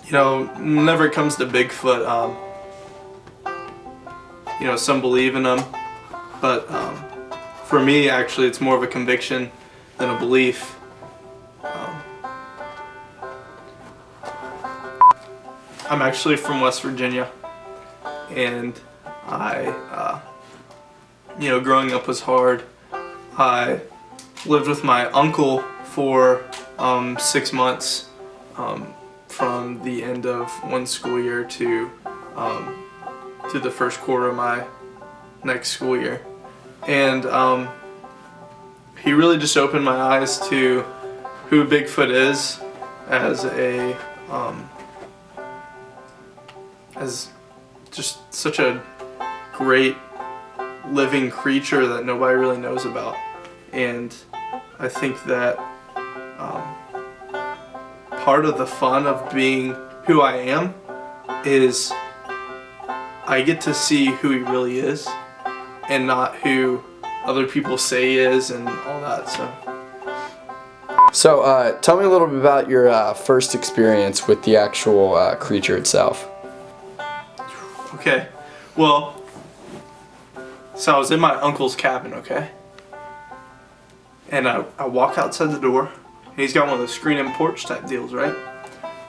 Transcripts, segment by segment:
whenever it comes to Bigfoot, some believe in them, but for me, actually, it's more of a conviction than a belief. I'm actually from West Virginia, and growing up was hard. I lived with my uncle for 6 months from the end of one school year to the first quarter of my next school year. And he really just opened my eyes to who Bigfoot is as as just such a great living creature that nobody really knows about. And I think that part of the fun of being who I am is I get to see who he really is and not who other people say he is and all that. So tell me a little bit about your first experience with the actual creature itself. Okay, well, so I was in my uncle's cabin, okay? And I walk outside the door. He's got one of those screen-in porch type deals, right?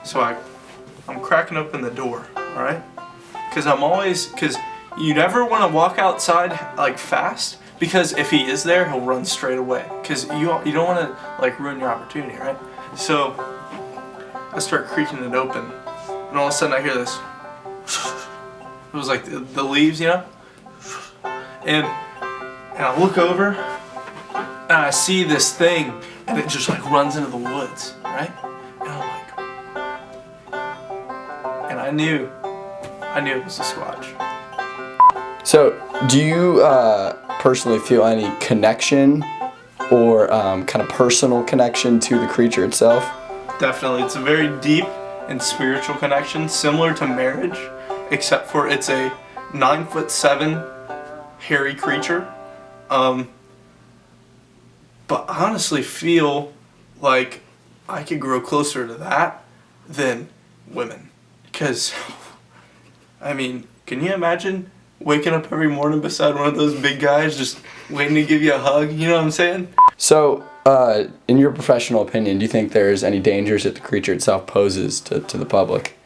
So I'm cracking open the door, all right? Because you never want to walk outside like fast, because if he is there, he'll run straight away. Because you don't want to like ruin your opportunity, right? So I start creaking it open, and all of a sudden I hear this. It was like the leaves, and I look over and I see this thing, and it just like runs into the woods, right? And I'm like, and I knew it was a squatch. So do you personally feel any connection or kind of personal connection to the creature itself? Definitely, it's a very deep and spiritual connection, similar to marriage, except for it's a 9'7" hairy creature. But I honestly feel like I could grow closer to that than women. Because, I mean, can you imagine waking up every morning beside one of those big guys just waiting to give you a hug? You know what I'm saying? So, in your professional opinion, do you think there's any dangers that the creature itself poses to the public?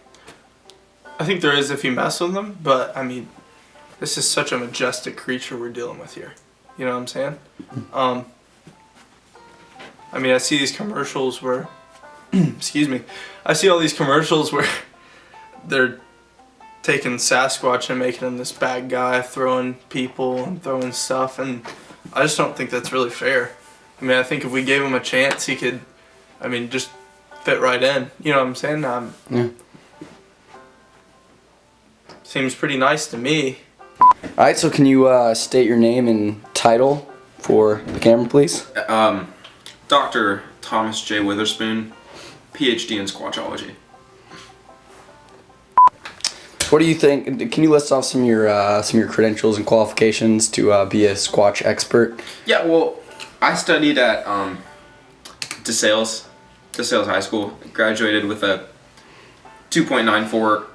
I think there is if you mess with them, but I mean, this is such a majestic creature we're dealing with here. You know what I'm saying? I mean, I see these commercials where, excuse me, I see all these commercials where they're taking Sasquatch and making him this bad guy, throwing people and throwing stuff, and I just don't think that's really fair. I mean, I think if we gave him a chance, he could, just fit right in. You know what I'm saying? Yeah. Seems pretty nice to me. Alright, so can you state your name and title for the camera, please? Dr. Thomas J. Witherspoon, PhD in Squatchology. What do you think? Can you list off some of your credentials and qualifications to be a Squatch expert? Yeah, well, I studied at DeSales High School. Graduated with a 2.96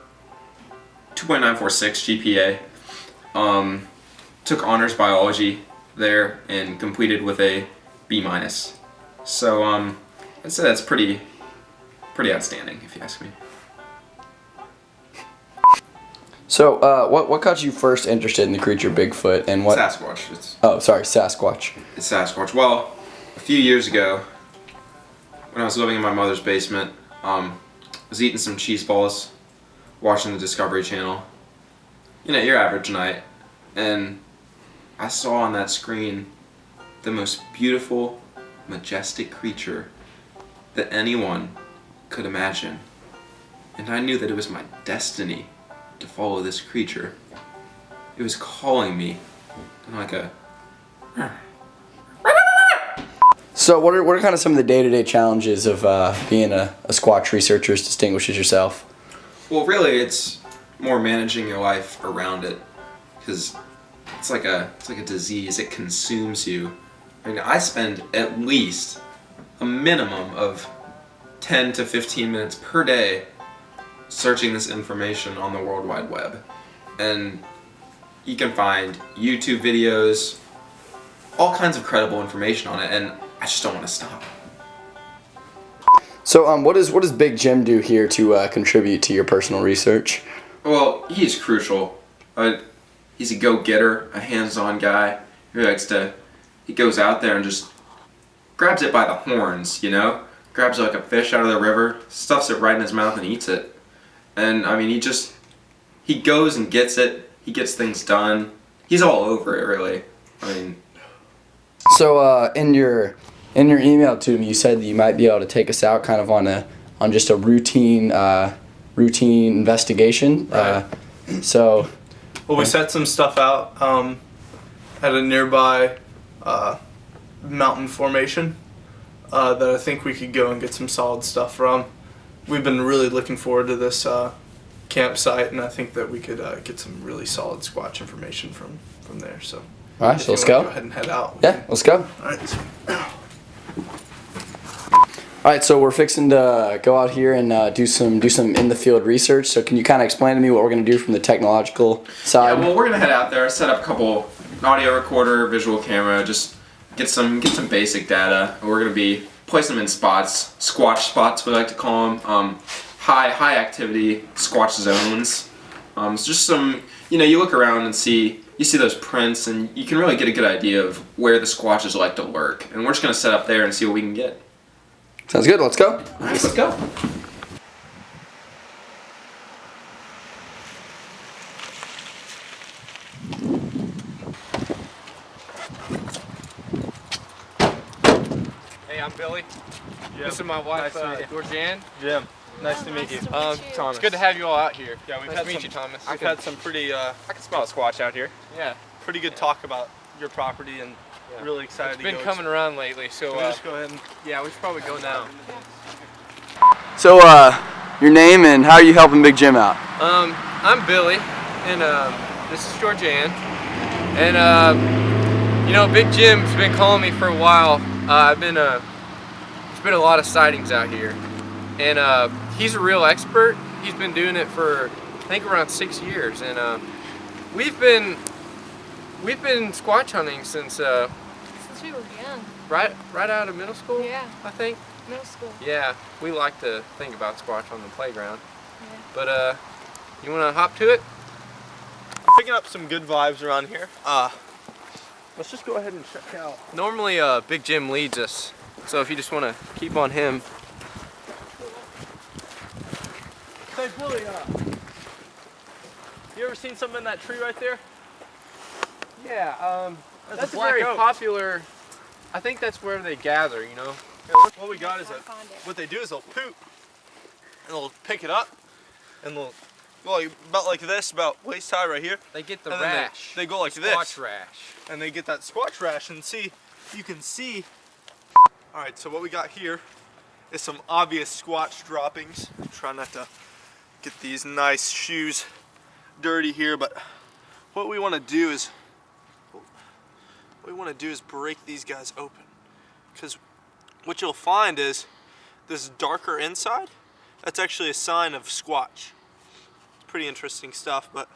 GPA. Took honors biology there and completed with a B-. So I'd say that's pretty outstanding, if you ask me. So what got you first interested in the creature Bigfoot, and what? Sasquatch. Sasquatch. It's Sasquatch. Well, a few years ago, when I was living in my mother's basement, I was eating some cheese balls, watching the Discovery Channel. Your average night. And I saw on that screen the most beautiful, majestic creature that anyone could imagine. And I knew that it was my destiny to follow this creature. It was calling me like a... So what are kind of some of the day-to-day challenges of being a Squatch researcher as distinguishes yourself? Well, really, it's more managing your life around it, because it's like a disease. It consumes you. I spend at least a minimum of 10 to 15 minutes per day searching this information on the World Wide Web. And you can find YouTube videos, all kinds of credible information on it, and I just don't want to stop. So what does Big Jim do here to contribute to your personal research? Well, he's crucial. He's a go-getter, a hands-on guy who he goes out there and just grabs it by the horns, you know? Grabs like a fish out of the river, stuffs it right in his mouth and eats it. And I mean, he goes and gets it, he gets things done. He's all over it, really. I mean. So in your email to me, you said that you might be able to take us out kind of on just a routine investigation. Right. So. Well, we set some stuff out at a nearby mountain formation that I think we could go and get some solid stuff from. We've been really looking forward to this campsite, and I think that we could get some really solid Squatch information from there. So, all right, so let's go. Go ahead and head out. Yeah, let's go. All right. All right, so we're fixing to go out here and do some in the field research. So can you kind of explain to me what we're going to do from the technological side? Yeah, well, we're gonna head out there, set up a couple audio recorder, visual camera, just get some basic data. We're gonna be placing them in spots, Squatch spots we like to call them, high activity Squatch zones. It's just some, you know, you look around and you see those prints, and you can really get a good idea of where the Squatches like to lurk. And we're just gonna set up there and see what we can get. Sounds good. Let's go. All right, let's go. Hey, I'm Billy. Jim. This is my wife, Nice to meet you. Georgianne. Jim, nice to meet you. It's good to have you all out here. Yeah, we've nice had to meet some, you, Thomas. We've had some pretty, I can smell a Squatch out here. Yeah. pretty good talk about your property, and really excited It's to been go. coming around lately, so Can we just go ahead and yeah, we should probably go now. So your name and how are you helping Big Jim out? I'm Billy, and this is Georgianne, and you know, Big Jim's been calling me for a while. There's been a lot of sightings out here, and he's a real expert. He's been doing it for I think around 6 years, and we've been Squatch hunting since we were young. right out of middle school. Yeah. I think. Middle school. Yeah, we like to think about Squatch on the playground. Yeah. But you want to hop to it? picking up some good vibes around here. Let's just go ahead and check out. Normally, Big Jim leads us, so if you just want to keep on him. Hey Billy, you ever seen something in that tree right there? Yeah, that's a black very oak. popular. I think that's where they gather, you know. Yeah, look, what we got is what they do is they'll poop, and they'll pick it up, and they'll go about like this, about waist high right here. They get the And then rash. they go like Squatch this. rash. And they get that squatch rash, and you can see. All right, so what we got here is some obvious squatch droppings. I'm trying not to get these nice shoes dirty here, but what we want to do is break these guys open, because what you'll find is this darker inside, that's actually a sign of squatch. It's pretty interesting stuff. But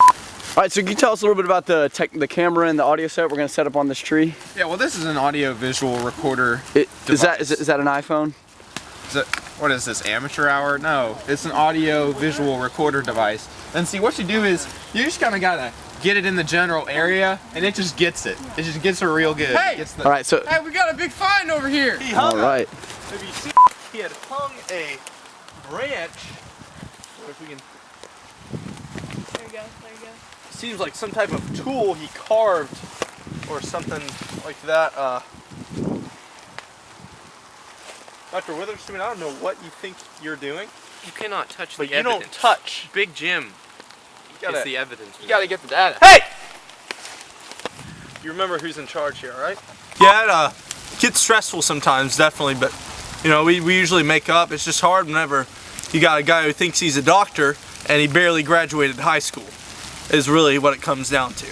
All right, so can you tell us a little bit about the camera and the audio set we're going to set up on this tree? Yeah, well, this is an audio visual recorder. Is that an iPhone? What is this, amateur hour? No, it's an audio visual recorder device. And see, what you do is you just kind of gotta get it in the general area, and it just gets it. It just gets it real good. Hey! All right, so Hey, we got a big find over here. he hung all right. If you see, he had hung a branch. If we can, There you go, there you go. seems like some type of tool he carved or something like that. Dr. Witherspoon, I don't know what you think you're doing, You cannot touch but the you evidence. don't touch. Big Jim You is gotta, the evidence. you gotta get the data. Hey! You remember who's in charge here, right? Yeah, it gets stressful sometimes, definitely, but you know, we usually make up. It's just hard whenever you got a guy who thinks he's a doctor and he barely graduated high school, is really what it comes down to.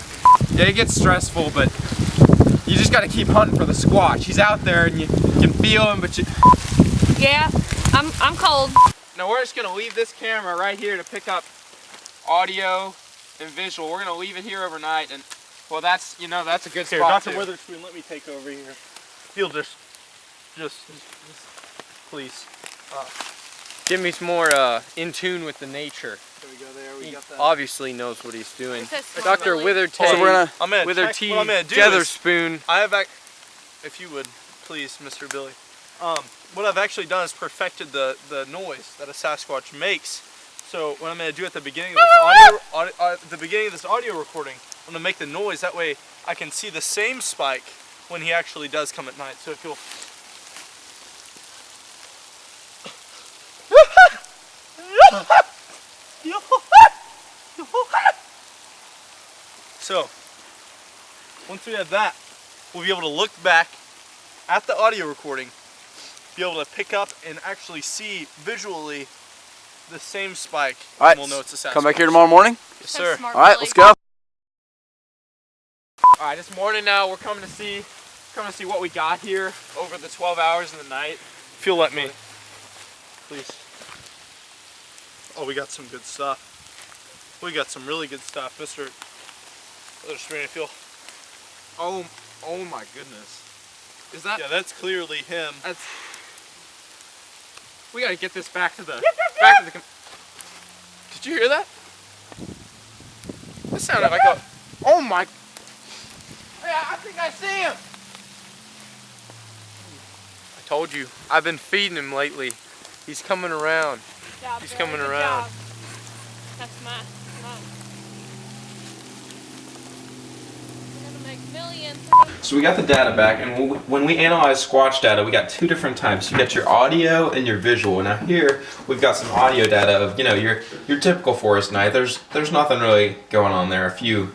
Yeah, it gets stressful, but you just gotta keep hunting for the squatch. He's out there, and you can feel him, but you... Yeah, I'm cold. Now we're just gonna leave this camera right here to pick up audio and visual. We're gonna leave it here overnight, and well, that's that's a good Here, spot Dr. too. Witherspoon, let me take over here. If you'll just please. Give me some more in tune with the nature. There we go. There we He got that. obviously knows what he's doing. It says smart Dr. belly. Wither So we're gonna. I'm gonna Wither check, T. what I'm gonna do is, Getherspoon. I have if you would please, Mr. Billy. What I've actually done is perfected the noise that a Sasquatch makes. So what I'm gonna do at the beginning of this audio recording, I'm gonna make the noise. That way I can see the same spike when he actually does come at night. So if you'll. So, once we have that, we'll be able to look back at the audio recording, be able to pick up and actually see visually the same spike. All right, and we'll know it's a Sasquatch. come back here tomorrow morning. Yes, It sir. says smart All right, belly. let's go. All right, this morning now we're coming to see what we got here over the 12 hours of the night. If you'll let me, please. Oh, we got some good stuff. We got some really good stuff, Mr. If you'll. Oh my goodness. Is that? Yeah, that's clearly him. That's. We gotta get this back to the. Did you hear that? That sounded like a. Oh my. Yeah, I think I see him. I told you. I've been feeding him lately. He's coming around. Good job, He's Billy, coming good around. job. That's mine. We're gonna make millions. So we got the data back, and when we analyze Squatch data, we got two different types. You got your audio and your visual. Now here we've got some audio data of your typical forest night. There's nothing really going on there. A few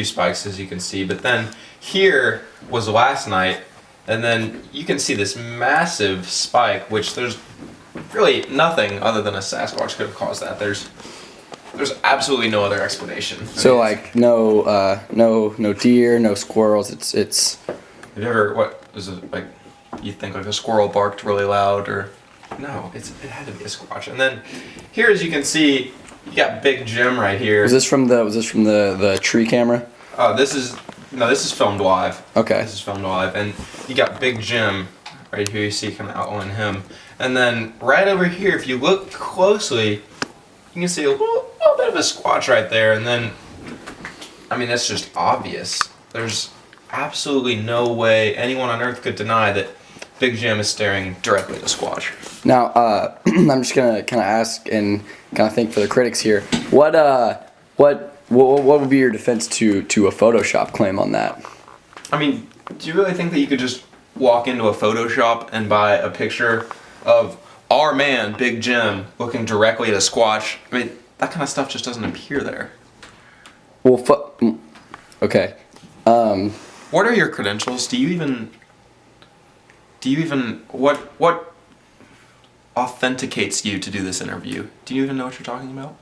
spikes, as you can see, but then here was last night, and then you can see this massive spike, which there's really nothing other than a Sasquatch could have caused that. There's absolutely no other explanation. So like no deer, no squirrels. It's. Have you ever, what was it like? You think like a squirrel barked really loud, or no? It had to be a squatch. And then here, as you can see, you got Big Jim right here. Was this from the tree camera? Oh, this is filmed live. Okay. This is filmed live, and you got Big Jim right here. You see kind of outline him, and then right over here, if you look closely, you can see a little bit of a squatch right there, and then, I mean, that's just obvious. There's absolutely no way anyone on Earth could deny that Big Jim is staring directly at the squatch. Now, I'm just gonna kind of ask and kind of think for the critics here. What would be your defense to a Photoshop claim on that? I mean, do you really think that you could just walk into a Photoshop and buy a picture of our man, Big Jim, looking directly at a squatch? I mean, that kind of stuff just doesn't appear there. Well, okay. What are your credentials? Do you even what authenticates you to do this interview? Do you even know what you're talking about?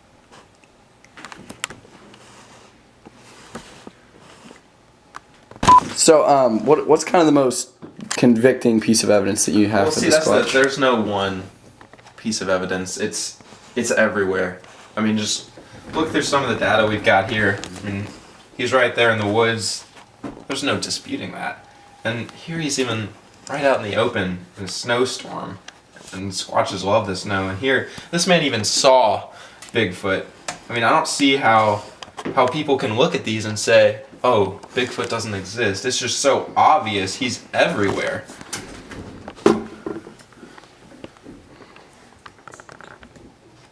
So, what's kind of the most convicting piece of evidence that you have for this squatch? There's no one piece of evidence. It's everywhere. I mean, just look through some of the data we've got here. I mean, he's right there in the woods. There's no disputing that. And here he's even right out in the open in a snowstorm. And squatches love the snow. And here, this man even saw Bigfoot. I mean, I don't see how people can look at these and say, oh, Bigfoot doesn't exist. It's just so obvious. He's everywhere.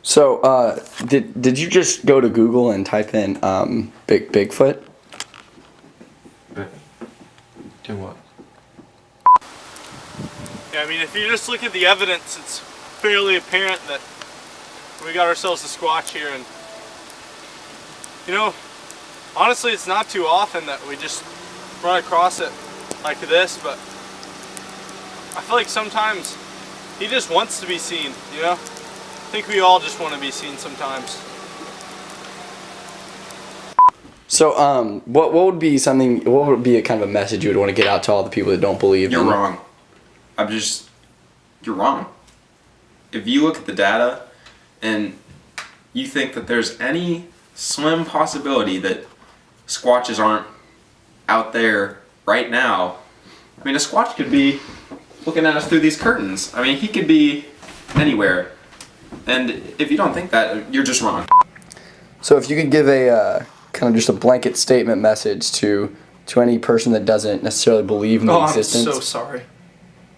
So, did you just go to Google and type in Bigfoot? Do what? Yeah, I mean, if you just look at the evidence, it's fairly apparent that we got ourselves a squatch here, and honestly, it's not too often that we just run across it like this, but I feel like sometimes he just wants to be seen, I think we all just want to be seen sometimes. So, what would be a kind of a message you would want to get out to all the people that don't believe? You're wrong. You're wrong. If you look at the data and you think that there's any slim possibility that squatches aren't out there right now, I mean, a squatch could be looking at us through these curtains. I mean, he could be anywhere. And if you don't think that, you're just wrong. So if you could give a kind of just a blanket statement message to any person that doesn't necessarily believe in the existence. I'm so sorry.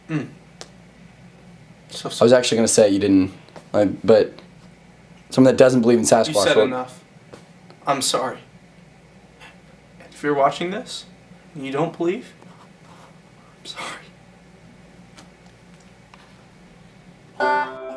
So I sorry. was actually going to say you didn't, but someone that doesn't believe in Sasquatch. You said enough. I'm sorry. If you're watching this and you don't believe, I'm sorry.